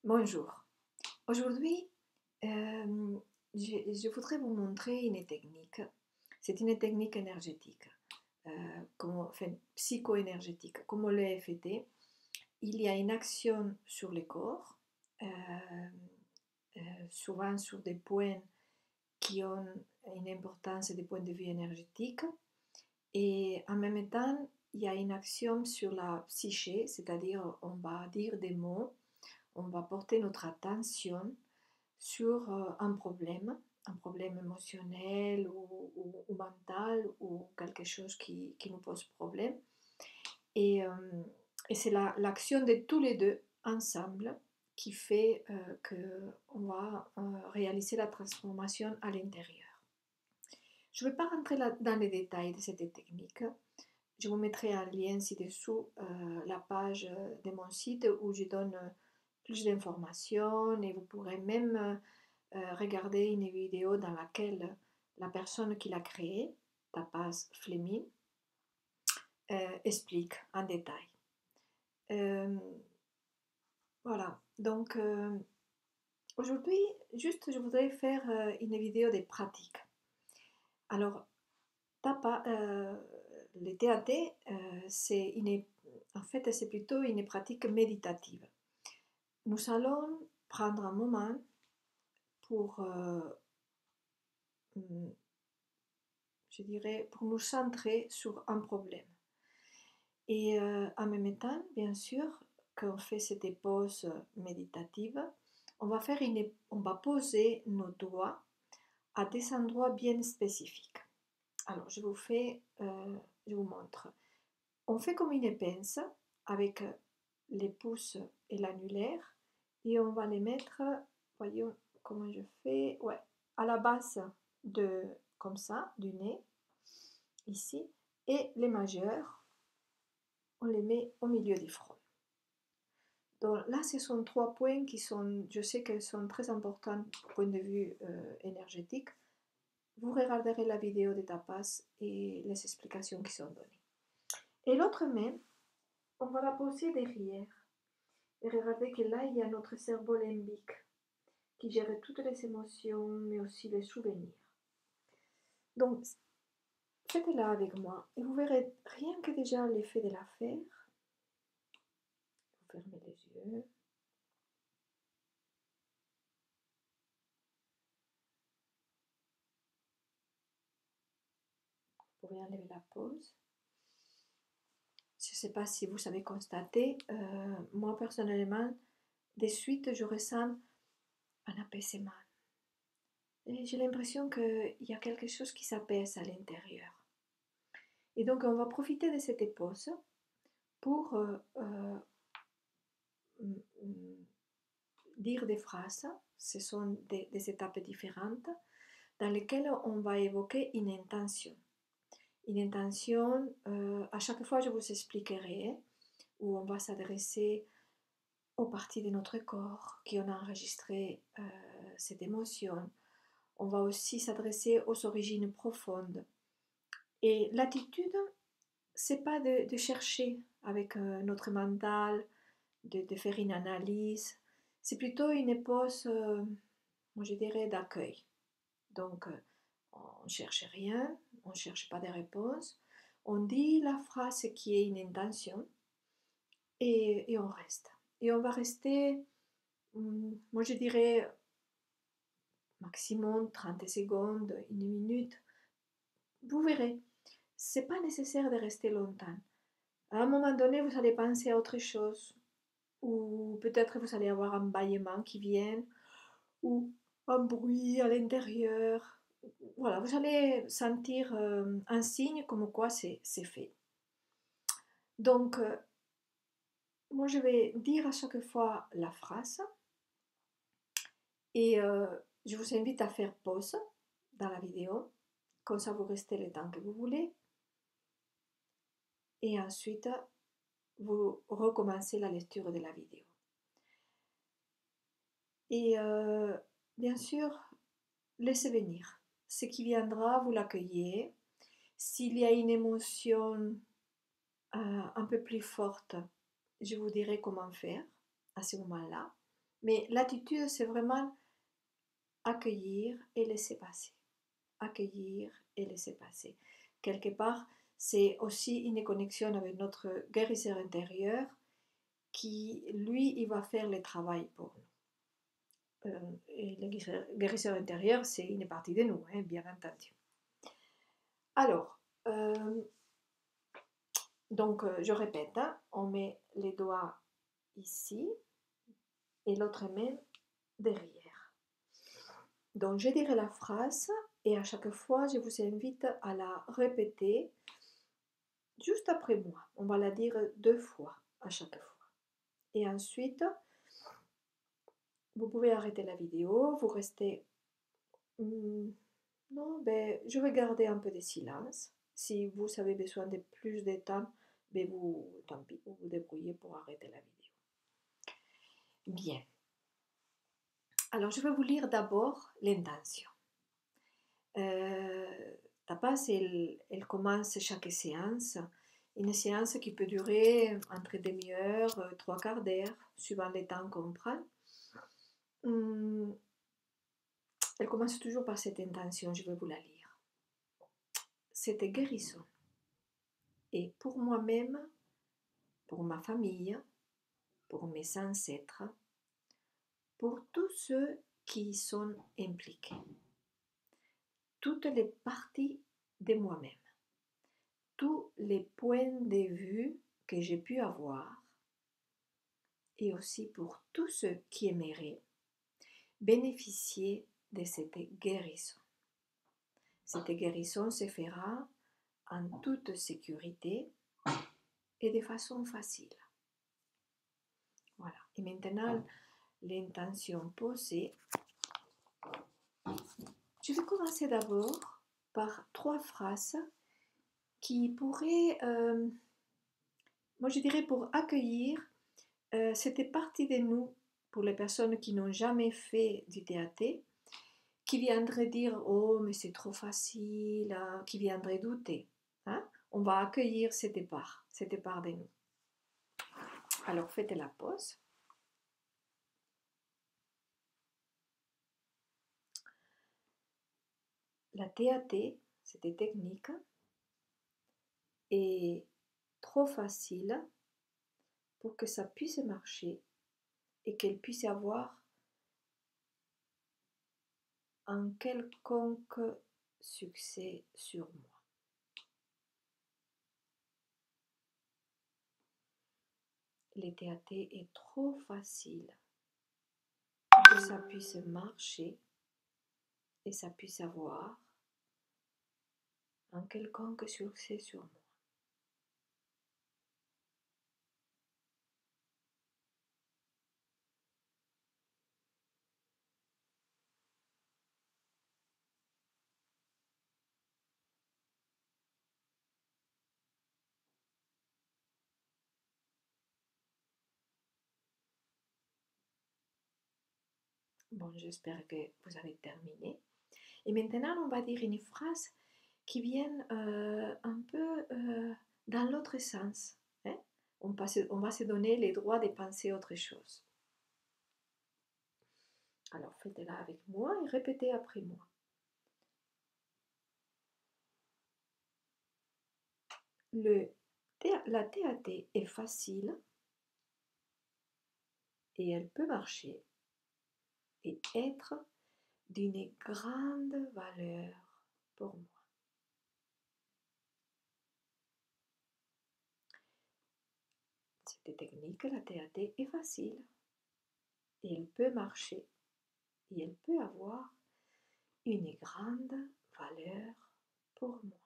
Bonjour. Aujourd'hui, je voudrais vous montrer une technique. C'est une technique énergétique, enfin, psycho-énergétique. Comme on l'a fait, il y a une action sur le corps, euh, souvent sur des points qui ont une importance des points de vue énergétiques. Et en même temps, il y a une action sur la psyché, c'est-à-dire on va dire des mots, on va porter notre attention sur un problème émotionnel ou mental ou quelque chose qui nous pose problème. Et, euh, et c'est l'action de tous les deux ensemble qui fait qu'on va réaliser la transformation à l'intérieur. Je ne vais pas rentrer dans les détails de cette technique. Je vous mettrai un lien ci-dessous, la page de mon site où je donne plus d'informations et vous pourrez même regarder une vidéo dans laquelle la personne qui l'a créé, Tapas Fleming, explique en détail. Euh, voilà, donc aujourd'hui, juste je voudrais faire une vidéo des pratiques. Alors, le TAT, en fait, c'est plutôt une pratique méditative. Nous allons prendre un moment pour je dirais, pour nous centrer sur un problème. Et en même temps, bien sûr, quand on fait cette pause méditative, on va poser nos doigts à des endroits bien spécifiques. Alors, je vous montre. On fait comme une pince avec les pouces et l'annulaire et on va les mettre, voyons comment je fais, ouais, à la base comme ça, du nez, ici, et les majeurs, on les met au milieu du front. Donc là, ce sont trois points qui sont, je sais qu'elles sont très importants du point de vue énergétique. Vous regarderez la vidéo de Tapas et les explications qui sont données. Et l'autre main, on va la poser derrière. Et regardez que là, il y a notre cerveau limbique qui gère toutes les émotions, mais aussi les souvenirs. Donc, faites-la avec moi et vous verrez rien que déjà l'effet de la faire. Vous fermez les yeux. Vous pouvez enlever la pause. Je ne sais pas si vous avez constaté, moi personnellement, de suite, je ressens un apaisement. Et j'ai l'impression qu'il y a quelque chose qui s'apaise à l'intérieur. Et donc, on va profiter de cette pause pour dire des phrases. Ce sont des étapes différentes dans lesquelles on va évoquer une intention. Une intention, à chaque fois je vous expliquerai, où on va s'adresser aux parties de notre corps qui ont enregistré cette émotion. On va aussi s'adresser aux origines profondes. Et l'attitude, c'est pas de chercher avec notre mental, de faire une analyse. C'est plutôt une pause, moi je dirais, d'accueil. Donc, on ne cherche rien, on ne cherche pas de réponse. On dit la phrase qui est une intention et on reste. Et on va rester, moi je dirais, maximum 30 secondes, une minute. Vous verrez, c'est pas nécessaire de rester longtemps. À un moment donné, vous allez penser à autre chose, ou peut-être vous allez avoir un bâillement qui vient, ou un bruit à l'intérieur. Voilà, vous allez sentir un signe comme quoi c'est fait. Donc, moi je vais dire à chaque fois la phrase et je vous invite à faire pause dans la vidéo, comme ça vous restez le temps que vous voulez. Et ensuite, vous recommencez la lecture de la vidéo. Et bien sûr, laissez venir. Ce qui viendra, vous l'accueillez. S'il y a une émotion un peu plus forte, je vous dirai comment faire à ce moment-là. Mais l'attitude, c'est vraiment accueillir et laisser passer. Accueillir et laisser passer. Quelque part, c'est aussi une connexion avec notre guérisseur intérieur qui, lui, il va faire le travail pour nous. Et le guérisseur intérieur, c'est une partie de nous, hein, bien entendu. Alors, donc je répète, hein, on met les doigts ici et l'autre main derrière. Donc je dirai la phrase et à chaque fois, je vous invite à la répéter juste après moi. On va la dire 2 fois à chaque fois. Et ensuite, vous pouvez arrêter la vidéo, vous restez... non, ben, je vais garder un peu de silence. Si vous avez besoin de plus de temps, ben tant pis, vous vous débrouillez pour arrêter la vidéo. Bien. Alors, je vais vous lire d'abord l'intention. Tapas, elle commence chaque séance. Une séance qui peut durer entre demi-heure, 3/4 d'heure, suivant le temps qu'on prend. Elle commence toujours par cette intention, je vais vous la lire. Cette guérison est pour moi-même, pour ma famille, pour mes ancêtres, pour tous ceux qui y sont impliqués, toutes les parties de moi-même, tous les points de vue que j'ai pu avoir, et aussi pour tous ceux qui aimeraient bénéficier de cette guérison. Cette guérison se fera en toute sécurité et de façon facile. Voilà. Et maintenant, l'intention posée. Je vais commencer d'abord par 3 phrases qui pourraient, moi je dirais pour accueillir cette partie de nous, pour les personnes qui n'ont jamais fait du TAT, qui viendraient dire « Oh, mais c'est trop facile hein », qui viendraient douter. Hein. On va accueillir cette part de nous. Alors faites la pause. La TAT, cette technique, est trop facile pour que ça puisse marcher et qu'elle puisse avoir un quelconque succès sur moi. Le TAT est trop facile pour que ça puisse marcher et ça puisse avoir un quelconque succès sur moi. Bon, j'espère que vous avez terminé. Et maintenant, on va dire une phrase qui vient un peu dans l'autre sens. Hein? On va se donner les droits de penser autre chose. Alors, faites-la avec moi et répétez après moi. La TAT est facile et elle peut marcher et être d'une grande valeur pour moi. Cette technique, la TAT, est facile et elle peut marcher et elle peut avoir une grande valeur pour moi.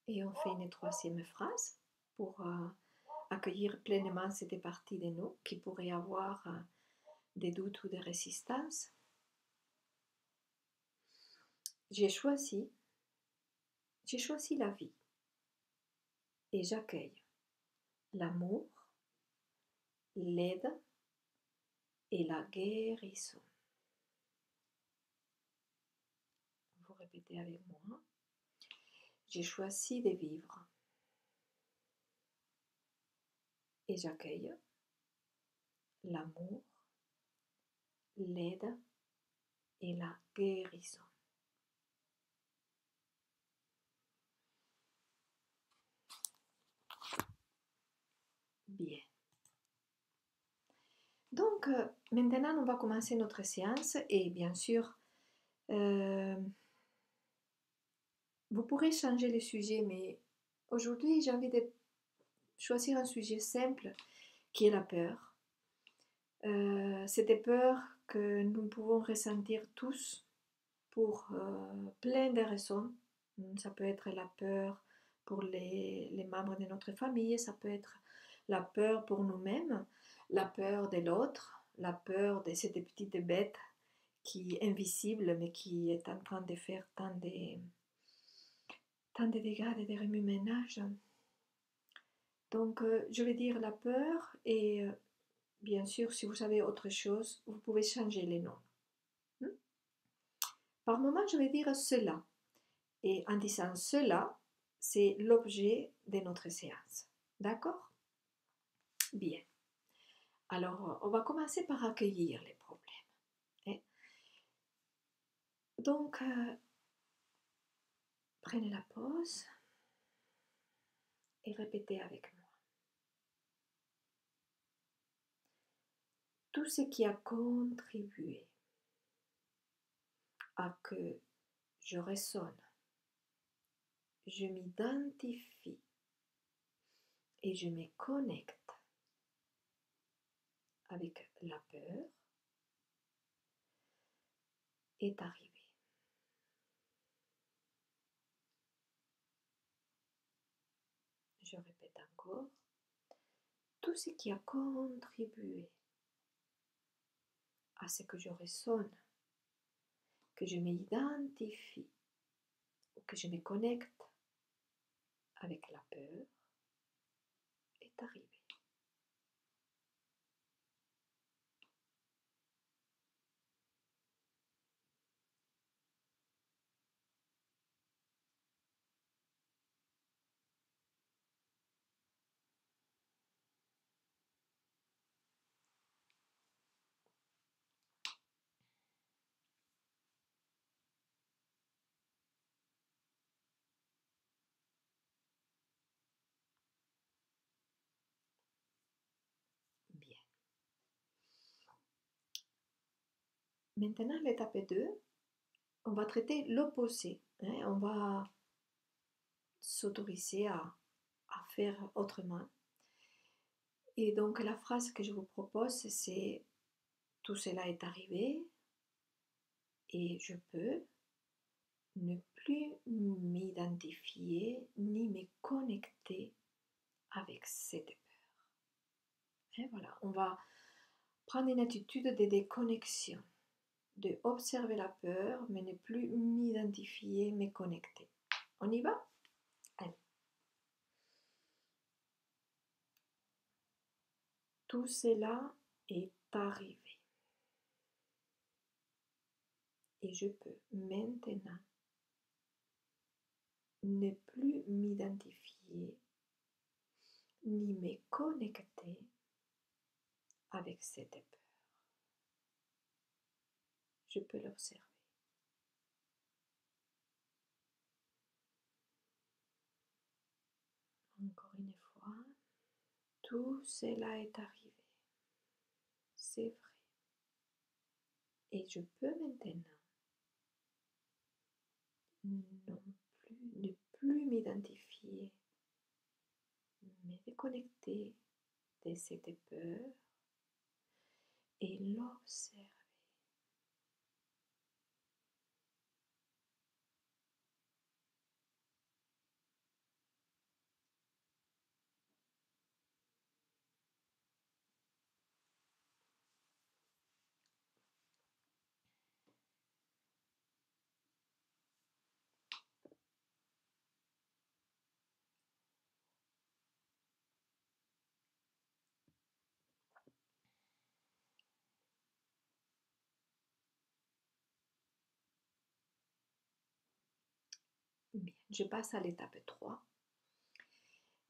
Et on fait une 3e phrase pour accueillir pleinement cette partie de nous qui pourrait avoir des doutes ou des résistances. J'ai choisi la vie et j'accueille l'amour, l'aide et la guérison. répétez avec moi. J'ai choisi de vivre et j'accueille l'amour, l'aide et la guérison. Bien. Donc, maintenant, on va commencer notre séance et bien sûr, vous pourrez changer le sujet, mais aujourd'hui, j'ai envie de choisir un sujet simple qui est la peur. Cette peur que nous pouvons ressentir tous pour plein de raisons. Ça peut être la peur pour les membres de notre famille, ça peut être la peur pour nous-mêmes, la peur de l'autre, la peur de cette petite bête qui est invisible mais qui est en train de faire tant de dégâts et de remue-ménage. Donc, je vais dire la peur et bien sûr, si vous savez autre chose, vous pouvez changer les noms. Par moment, je vais dire cela. Et en disant cela, c'est l'objet de notre séance. D'accord? Bien. Alors, on va commencer par accueillir les problèmes. Hein? Donc, prenez la pause et répétez avec moi. Tout ce qui a contribué à que je ressonne, je m'identifie et je me connecte avec la peur est arrivé. Je répète encore, tout ce qui a contribué à ce que je ressonne, que je m'identifie ou que je me connecte avec la peur est arrivé. Bien. Maintenant, l'étape 2, on va traiter l'opposé. Hein? On va s'autoriser à faire autrement. Et donc, la phrase que je vous propose, c'est tout cela est arrivé et je peux ne plus m'identifier ni me connecter avec cette peur. Et voilà, on va prendre une attitude de déconnexion, de observer la peur, mais ne plus m'identifier, me connecter. On y va? Allez. Tout cela est arrivé. Et je peux maintenant ne plus m'identifier ni me connecter avec cette peur. Je peux l'observer. Encore une fois, tout cela est arrivé. C'est vrai. Et je peux maintenant ne plus m'identifier, me déconnecter de cette peur et l'observer. Bien, je passe à l'étape 3.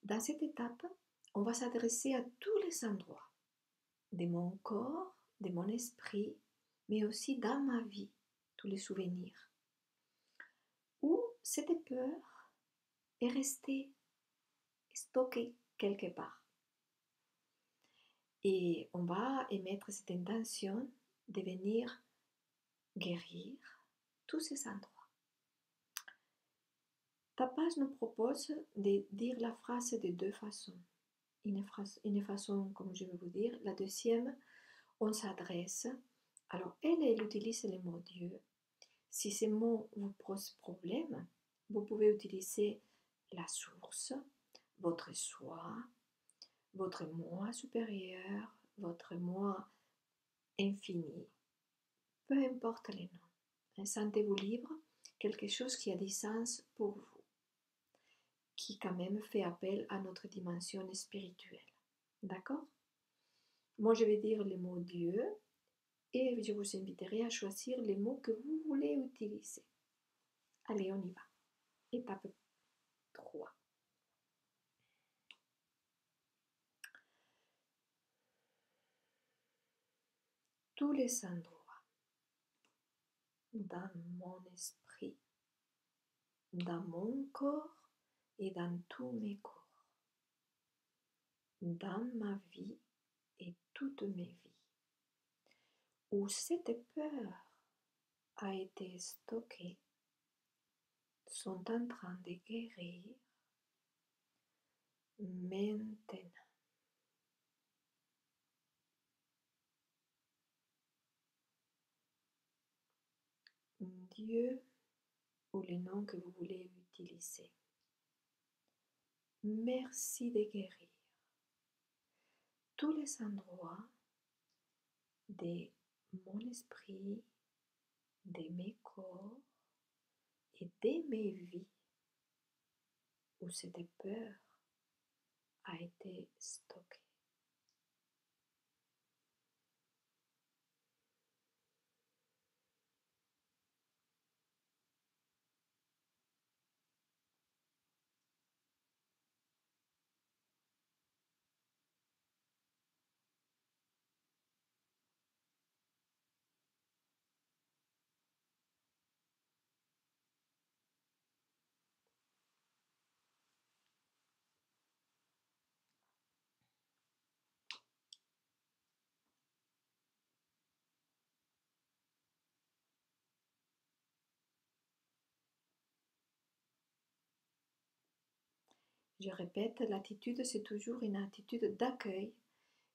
Dans cette étape, on va s'adresser à tous les endroits de mon corps, de mon esprit, mais aussi dans ma vie, tous les souvenirs, où cette peur est restée stockée quelque part. Et on va émettre cette intention de venir guérir tous ces endroits. Ta page nous propose de dire la phrase de deux façons. Une façon, comme je vais vous dire. La deuxième, on s'adresse. Alors, elle utilise le mot Dieu. Si ces mots vous posent problème, vous pouvez utiliser la source, votre soi, votre moi supérieur, votre moi infini. Peu importe les noms. Sentez-vous libre, quelque chose qui a du sens pour vous, qui quand même fait appel à notre dimension spirituelle. D'accord? Moi, je vais dire le mot Dieu et je vous inviterai à choisir les mots que vous voulez utiliser. Allez, on y va. Étape 3. Tous les endroits dans mon esprit, dans mon corps et dans tous mes corps, dans ma vie et toutes mes vies, où cette peur a été stockée, sont en train de guérir maintenant. Dieu ou le nom que vous voulez utiliser. Merci de guérir tous les endroits de mon esprit, de mes corps et de mes vies où cette peur a été stockée. Je répète, l'attitude, c'est toujours une attitude d'accueil.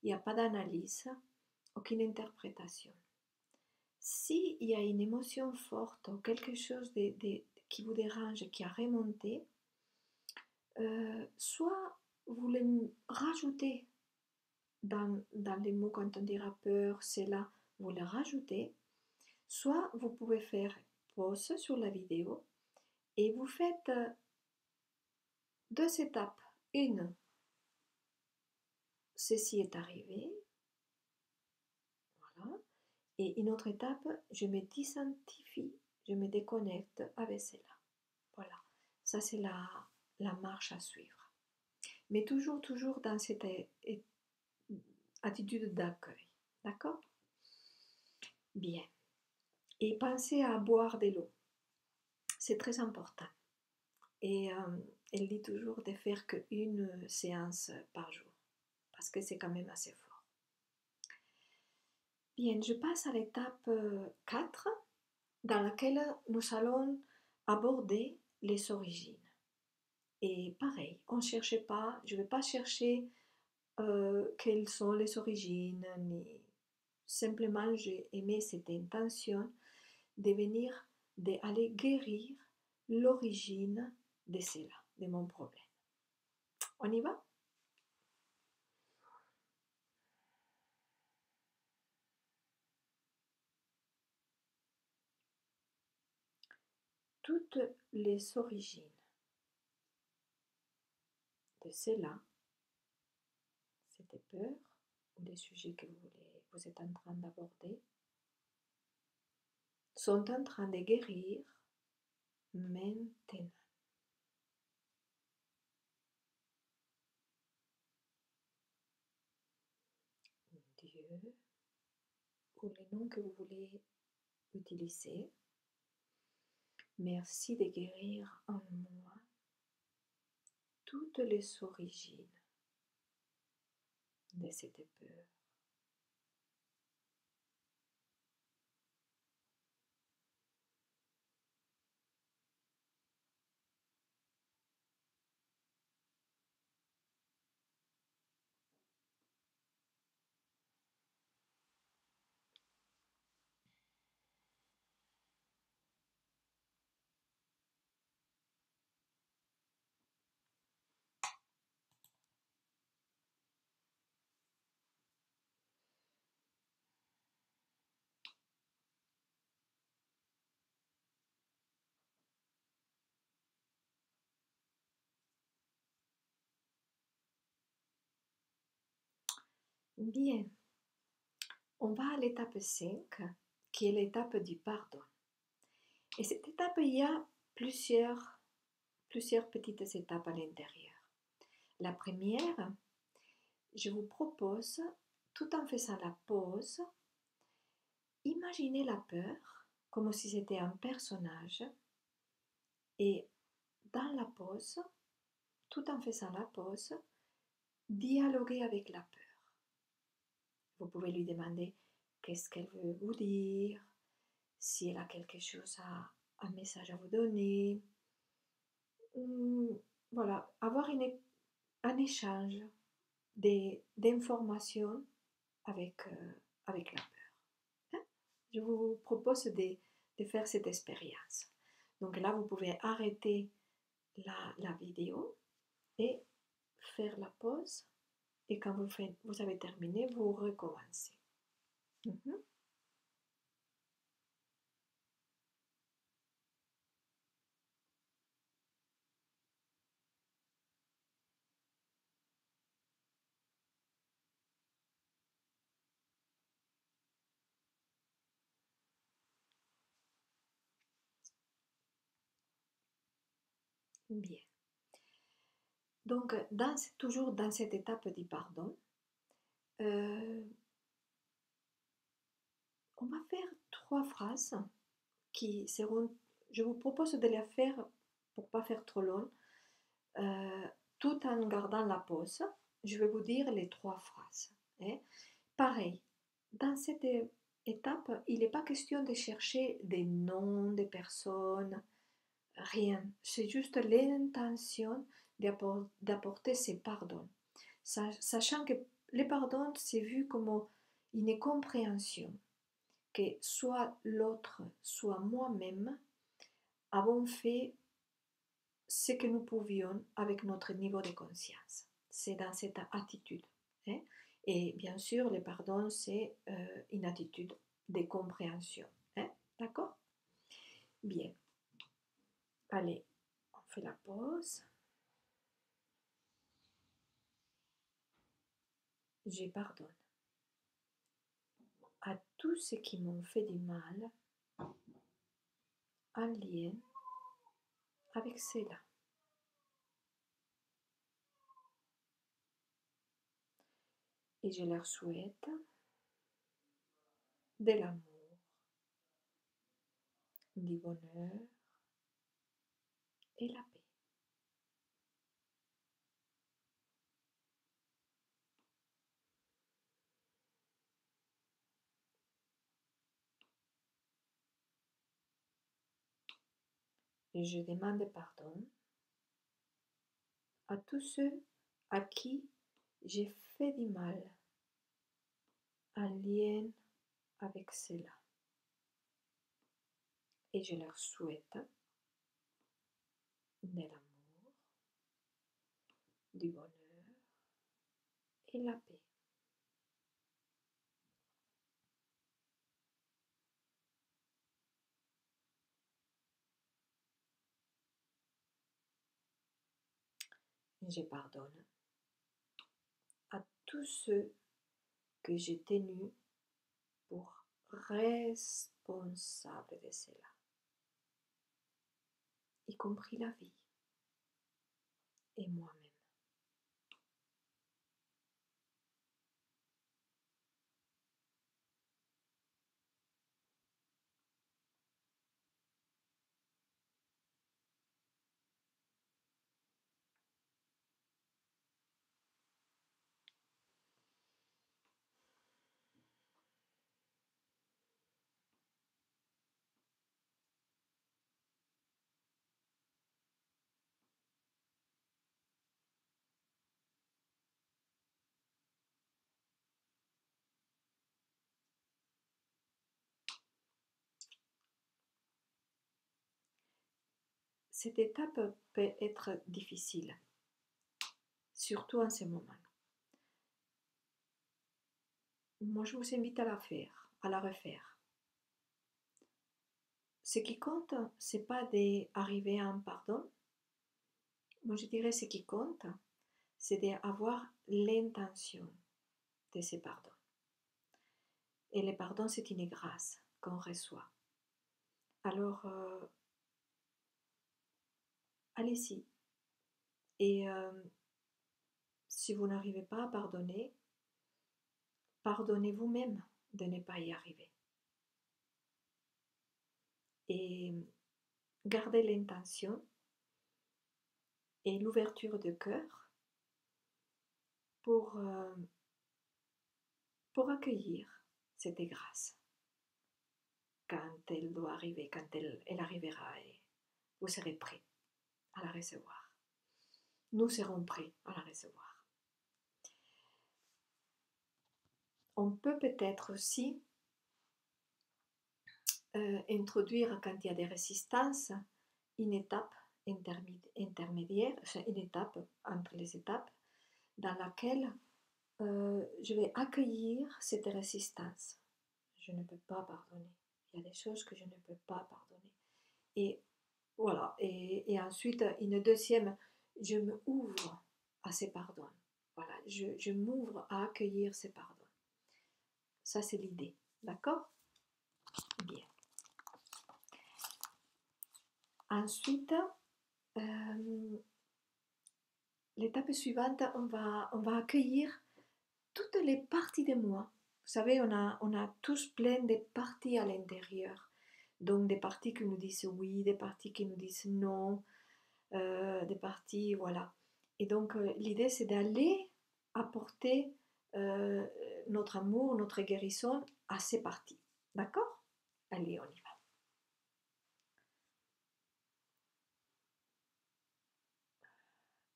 Il n'y a pas d'analyse, aucune interprétation. S'il y a une émotion forte ou quelque chose qui vous dérange, qui a remonté, soit vous le rajoutez dans les mots quand on dira peur, c'est là, vous le rajoutez, soit vous pouvez faire pause sur la vidéo et vous faites deux étapes. Une, ceci est arrivé, voilà. Et une autre étape, je me désidentifie, je me déconnecte avec cela. Voilà, ça c'est la marche à suivre. Mais toujours dans cette attitude d'accueil. D'accord? Bien. Et pensez à boire de l'eau. C'est très important. Et elle dit toujours de faire qu'une séance par jour. Parce que c'est quand même assez fort. Bien, je passe à l'étape 4, dans laquelle nous allons aborder les origines. Et pareil, on ne cherche pas, je ne vais pas chercher quelles sont les origines, ni simplement j'ai aimé cette intention de venir, d'aller guérir l'origine de cela, de mon problème. On y va? Toutes les origines de cela, cette peur ou des sujets que vous êtes en train d'aborder, sont en train de guérir maintenant. ou les noms que vous voulez utiliser. Merci de guérir en moi toutes les origines de cette peur. Bien, on va à l'étape 5, qui est l'étape du pardon. Et cette étape, il y a plusieurs petites étapes à l'intérieur. La première, je vous propose, tout en faisant la pause, imaginez la peur comme si c'était un personnage et dans la pause, tout en faisant la pause, dialoguer avec la peur. Vous pouvez lui demander qu'est-ce qu'elle veut vous dire, si elle a quelque chose un message à vous donner. Voilà, avoir un échange d'informations avec la peur. Hein. Je vous propose de faire cette expérience. Donc là, vous pouvez arrêter la vidéo et faire la pause. Et quand vous avez terminé, vous recommencez. Mhm. Bien. Donc, toujours dans cette étape du pardon, euh, on va faire 3 phrases qui seront, je vous propose de les faire pour pas faire trop long, euh, tout en gardant la pause. Je vais vous dire les 3 phrases. Hein. Pareil, dans cette étape, il n'est pas question de chercher des noms de personnes, rien. C'est juste l'intention d'apporter ces pardons. Sachant que le pardon, c'est vu comme une compréhension que soit l'autre, soit moi-même avons fait ce que nous pouvions avec notre niveau de conscience. C'est dans cette attitude. Hein? Et bien sûr, le pardon, c'est une attitude de compréhension. Hein? D'accord? Bien. Allez, on fait la pause. Je pardonne à tous ceux qui m'ont fait du mal en lien avec cela. Et je leur souhaite de l'amour, du bonheur et la paix. Et je demande pardon à tous ceux à qui j'ai fait du mal en lien avec cela. Et je leur souhaite de l'amour, du bonheur et la paix. Je pardonne à tous ceux que j'ai tenus pour responsables de cela, y compris la vie et moi-même. cette étape peut être difficile, surtout en ce moment. Moi, je vous invite à la faire, à la refaire. Ce qui compte, c'est pas d'arriver à un pardon. Moi, je dirais ce qui compte, c'est d'avoir l'intention de ce pardon. Et le pardon, c'est une grâce qu'on reçoit. Alors, allez-y. Et si vous n'arrivez pas à pardonner, pardonnez vous-même de ne pas y arriver. Et gardez l'intention et l'ouverture de cœur pour accueillir cette grâce quand elle doit arriver, quand elle arrivera et vous serez prêts à la recevoir. Nous serons prêts à la recevoir. On peut peut-être aussi introduire, quand il y a des résistances, une étape intermédiaire, une étape entre les étapes, dans laquelle je vais accueillir cette résistance. Je ne peux pas pardonner. Il y a des choses que je ne peux pas pardonner. Et voilà. Et ensuite, une deuxième, je me ouvre à ces pardons. Voilà. Je m'ouvre à accueillir ces pardons. Ça, c'est l'idée. D'accord? Bien. Ensuite, l'étape suivante, on va accueillir toutes les parties de moi. Vous savez, on a tous plein de parties à l'intérieur. Donc des parties qui nous disent oui, des parties qui nous disent non, des parties, voilà. Et donc l'idée, c'est d'aller apporter notre amour, notre guérison à ces parties. D'accord? Allez, on y va.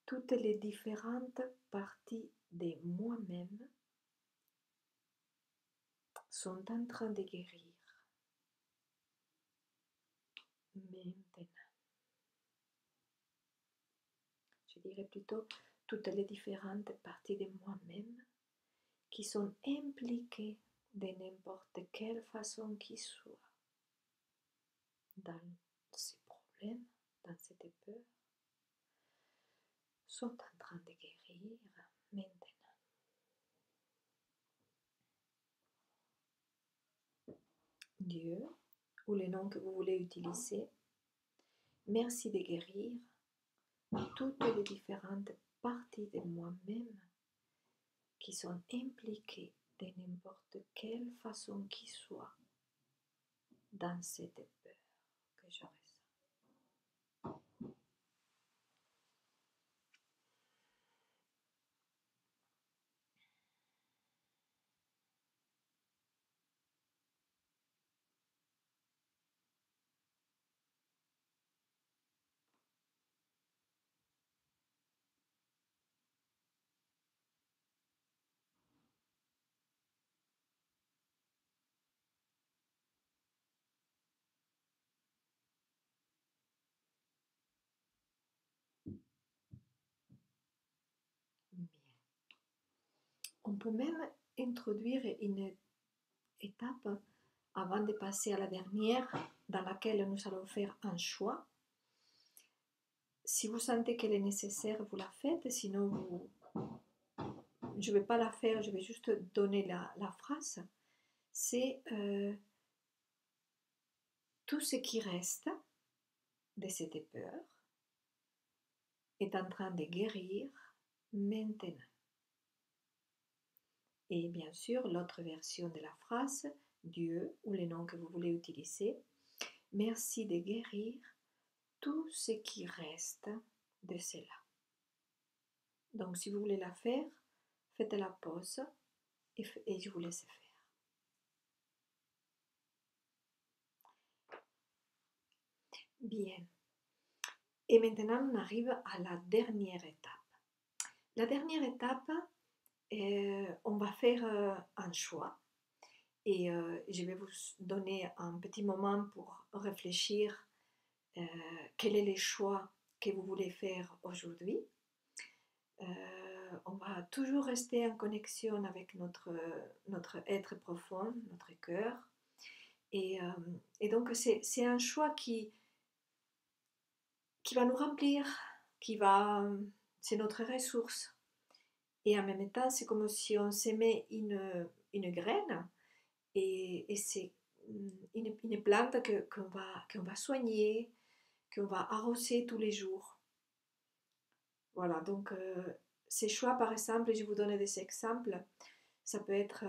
Toutes les différentes parties de moi-même sont en train de guérir maintenant. Je dirais plutôt toutes les différentes parties de moi-même qui sont impliquées de n'importe quelle façon qu'il soit dans ces problèmes, dans cette peur, sont en train de guérir maintenant. Dieu, ou le nom que vous voulez utiliser, merci de guérir toutes les différentes parties de moi-même qui sont impliquées de n'importe quelle façon qu'il soit dans cette peur que je ressens. Bien. On peut même introduire une étape avant de passer à la dernière dans laquelle nous allons faire un choix. Si vous sentez qu'elle est nécessaire, vous la faites, sinon je ne vais pas la faire, je vais juste donner la phrase. C'est tout ce qui reste de cette peur est en train de guérir maintenant. Et bien sûr, l'autre version de la phrase, Dieu ou le nom que vous voulez utiliser, merci de guérir tout ce qui reste de cela. Donc si vous voulez la faire, faites la pause et je vous laisse faire. Bien. Et maintenant, on arrive à la dernière étape. La dernière étape, on va faire un choix. Et je vais vous donner un petit moment pour réfléchir quel est le choix que vous voulez faire aujourd'hui. On va toujours rester en connexion avec notre être profond, notre cœur. Et donc c'est un choix qui va nous remplir, c'est notre ressource. Et en même temps, c'est comme si on s'aimait une graine et c'est une plante qu'on va soigner, qu'on va arroser tous les jours. Voilà, donc ces choix, par exemple, je vous donne des exemples. Ça peut être,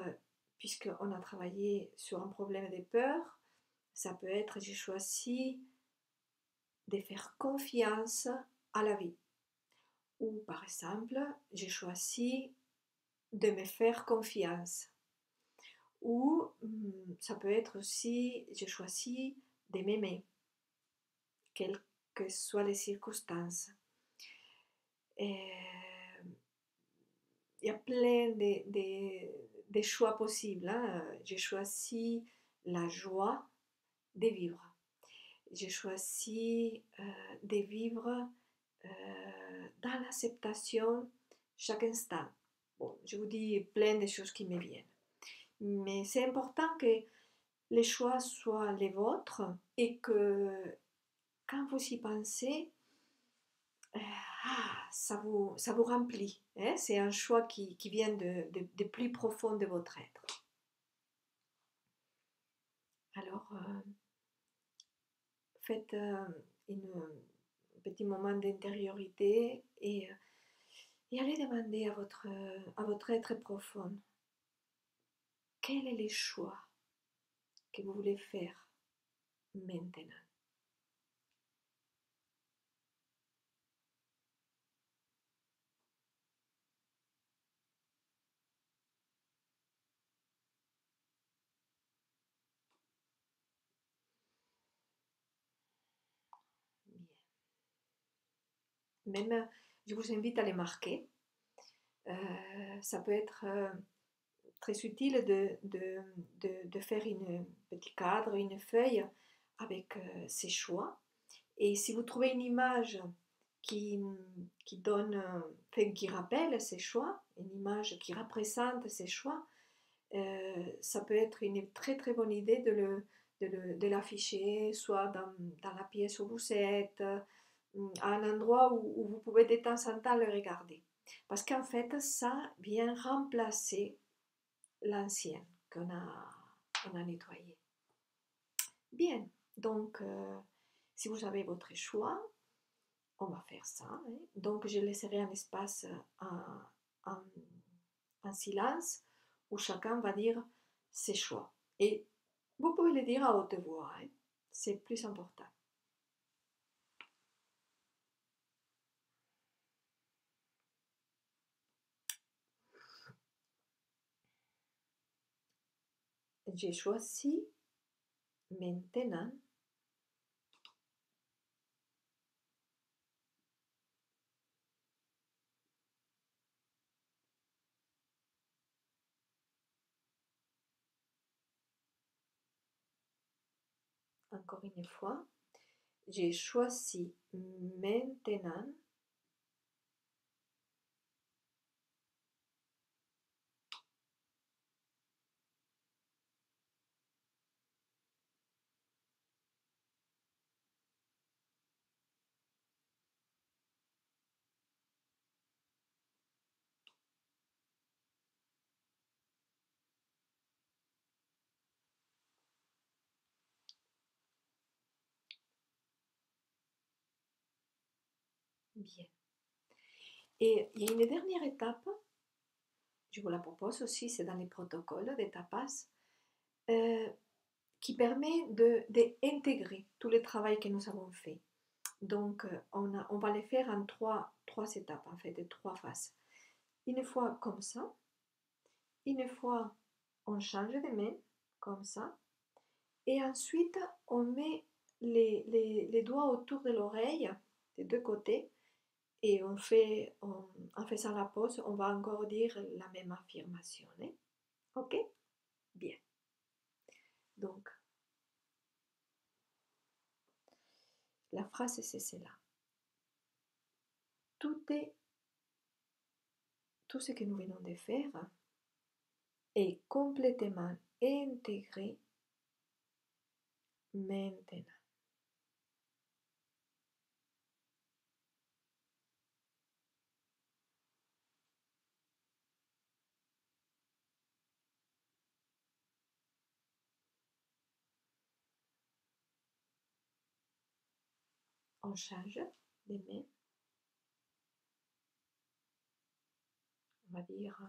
puisqu'on a travaillé sur un problème de peur, ça peut être, j'ai choisi de faire confiance à la vie. Ou par exemple, j'ai choisi de me faire confiance. Ou ça peut être aussi, j'ai choisi de m'aimer, quelles que soient les circonstances. Et il y a plein de choix possibles. Hein. J'ai choisi la joie de vivre. J'ai choisi de vivre dans l'acceptation chaque instant. Bon, je vous dis plein de choses qui me viennent. Mais c'est important que les choix soient les vôtres et que quand vous y pensez, ça vous remplit. Hein? C'est un choix qui vient de plus profond de votre être. Alors, faites un petit moment d'intériorité et allez demander à votre être profond quel est le choix que vous voulez faire maintenant. Bien. Même, je vous invite à les marquer. Ça peut être très utile de faire un petit cadre, une feuille avec ces choix. Et si vous trouvez une image qui donne, qui rappelle ces choix, une image qui représente ces choix, ça peut être une très très bonne idée de l'afficher, soit dans la pièce où vous êtes, à un endroit où vous pouvez de temps en temps le regarder. Parce qu'en fait, ça vient remplacer l'ancien on a nettoyé. Bien, donc si vous avez votre choix, on va faire ça. Hein. Donc je laisserai un espace en silence où chacun va dire ses choix. Et vous pouvez le dire à haute voix, hein. C'est plus important. J'ai choisi maintenant encore une fois, j'ai choisi maintenant bien. Et il y a une dernière étape, je vous la propose aussi, c'est dans les protocoles des tapas, euh, qui permet d'intégrer tout le travail que nous avons fait. Donc, on va les faire en trois étapes, en fait, de trois phases. Une fois comme ça, une fois on change de main, comme ça, et ensuite on met les doigts autour de l'oreille, des deux côtés, et en faisant la pause, on va encore dire la même affirmation. Hein? Ok? Bien. Donc, La phrase, c'est celle-là. Tout ce que nous venons de faire est complètement intégré maintenant. On change les mains. On va dire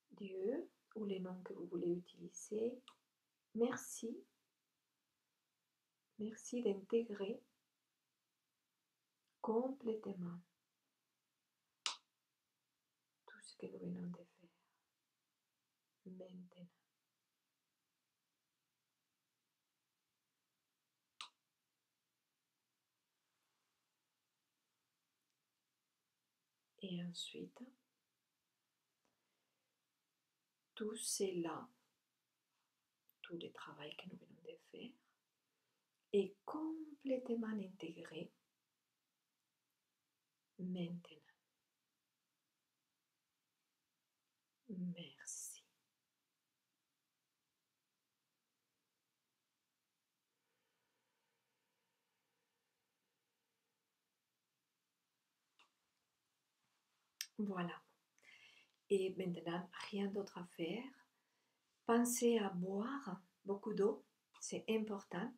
Dieu ou les noms que vous voulez utiliser. Merci. Merci d'intégrer complètement tout ce que nous venons de faire maintenant. Et ensuite, tout cela, tout le travail que nous venons de faire, est complètement intégré maintenant. Merci. Voilà. Et maintenant, rien d'autre à faire. Pensez à boire beaucoup d'eau, c'est important.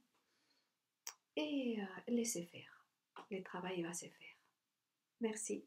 Et laissez faire. Le travail va se faire. Merci.